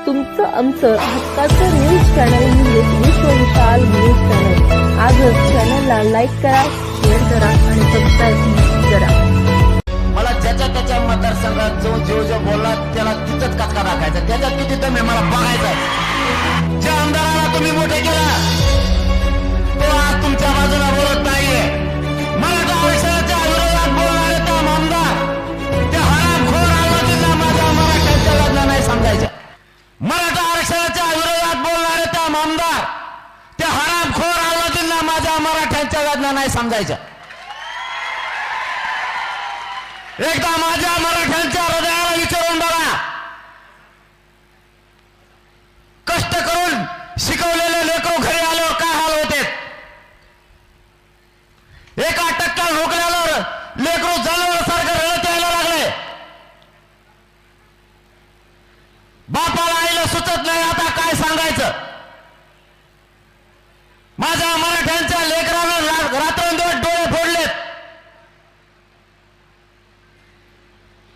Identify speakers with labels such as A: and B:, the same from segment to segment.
A: तुमचं आमचं हक्काचं न्यूज चॅनल म्हणजेच विश्वविशाल न्यूज चॅनल। आजच चॅनलला लाईक करा, शेअर करा आणि सबस्क्राईब करा।
B: मला ज्याच्या त्याच्या मतदारसंघात जो बोलला त्याला तिथंच कचका टाकायचा, त्याच्यात किती दम आहे मला बघायचं। ज्या आमदाराला तुम्ही मोठे केला तो आज तुमच्या बाजूला बोलत नाहीये। मराठा आरक्षणाच्या विरोधात बोलणारे त्या आमदार त्या हरामखोर आवाजाला माझ्या मराठ्यांच्या वेदना नाही समजायच्या। मराठा आरक्षणाच्या विरोधात बोलणारे त्या आमदार त्या हरामखोर आवाजाला माझ्या मराठ्यांच्या वेदना नाही समजायच्या। एकदा माझ्या मराठ्यांच्या हृदयाला विचारून बघा, कष्ट करून शिकवलेले लेकरू घरी आल्यावर काय हाल होते। एका टक्क्यात रोखल्यावर लेकरू जनावरासारखं रडत यायला लागले। बापाला आईला सुचत नाही आता काय सांगायचं। माझ्या मराठ्यांच्या लेकरानं रात्रंदिवस डोळे फोडलेत।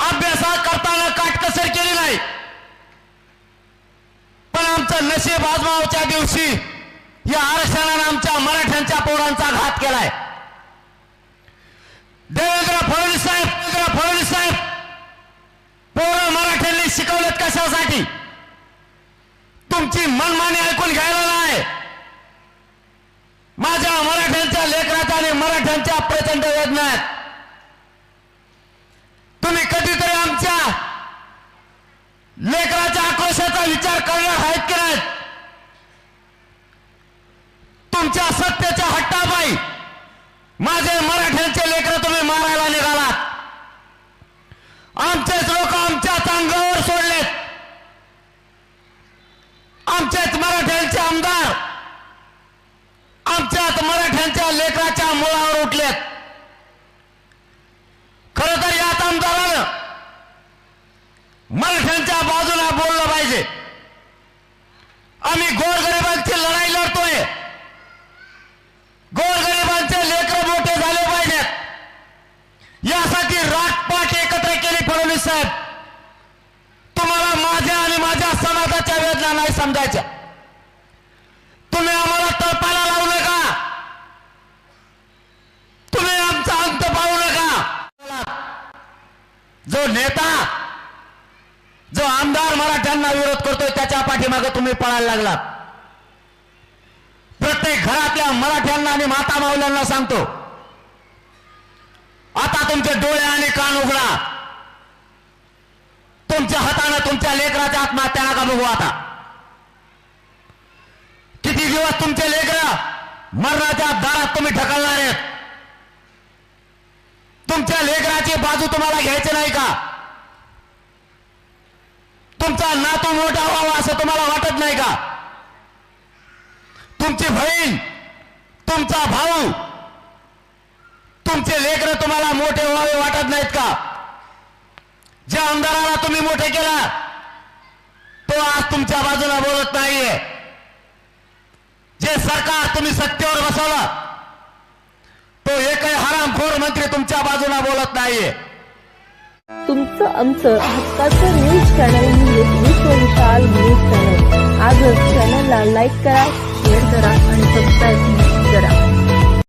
B: अभ्यास करताना काटकसर केली नाही, पण आमचं नशीब आजमावच्या दिवशी या आरक्षणाने आमच्या मराठ्यांच्या पोरांचा घात केलाय। देवेंद्र फडणवीस साहेब पोरं मराठ्यांनी शिकवलेत कशासाठी? तुमची मनमानी ऐकून घ्यायला नाही। माझ्या मराठ्यांच्या लेकराच्या आणि मराठ्यांच्या प्रचंड वेदना आहेत। तुम्ही कधीतरी आमच्या लेकराच्या आक्रोशाचा विचार करणार आहेत की नाही? तुमच्या सत्तेच्या हट्टापायी माझे मराठ्यांचे लेकर तुम्ही मारायला निघालात। आमचेच लोक आमच्याच अंगावर सोडलेत। आमचेच मराठ्यांचे आमदार आमच्याच मराठ्यांच्या लेकराच्या मुळावर उठलेत। खरं तर याच आमदारानं मराठ्यांच्या बाजूला बोललं पाहिजे। आम्ही गोरगरिबांची लढाई लढतोय, गोरगरिबांचे लेकर मोठे झाले पाहिजेत यासाठी रातपाट एकत्र केली। फडणवीस साहेब, तुम्हाला माझ्या आणि माझ्या समाजाच्या वेदना नाही समजायच्या। तुम्ही आम्हाला तळपाला लावू नका, तुम्ही आमचा अंत पाहू नका। जो नेता जो आमदार मराठ्यांना विरोध करतोय त्याच्या पाठीमागे तुम्ही पळायला लागलात। प्रत्येक घरातल्या मराठ्यांना आणि माता माऊल्यांना सांगतो, आता तुमचे डोळे आणि कान उघडा। तुमच्या हाताने तुमच्या लेकराच्या आत्महत्या नका बघू। आता किती दिवस तुमचे लेकर मरणाच्या दारात तुम्ही ढकलणार आहेत? तुमच्या लेकराची बाजू तुम्हाला घ्यायची नाही का? तुमचा नातू मोठा व्हावा असं तुम्हाला वाटत नाही का? तुमची बहीण, तुमचा भाऊ, तुमचे लेकर तुम्हाला मोठे व्हावे वाटत नाहीत का? ज्या आमदाराला तुम्ही मोठे केला तो आज तुमच्या बाजूला बोलत नाहीये। जे सरकार तुम्ही सत्तेवर बसवलं तो एकही हरामखोर मंत्री तुमच्या बाजूला बोलत नाहीये।
A: तुमचं आमचं हक्काचं न्यूज चॅनल म्हणजेच विश्वविशाल न्यूज चॅनल। आजच चॅनलला लाईक करा, शेअर करा आणि सबस्क्राईब करा।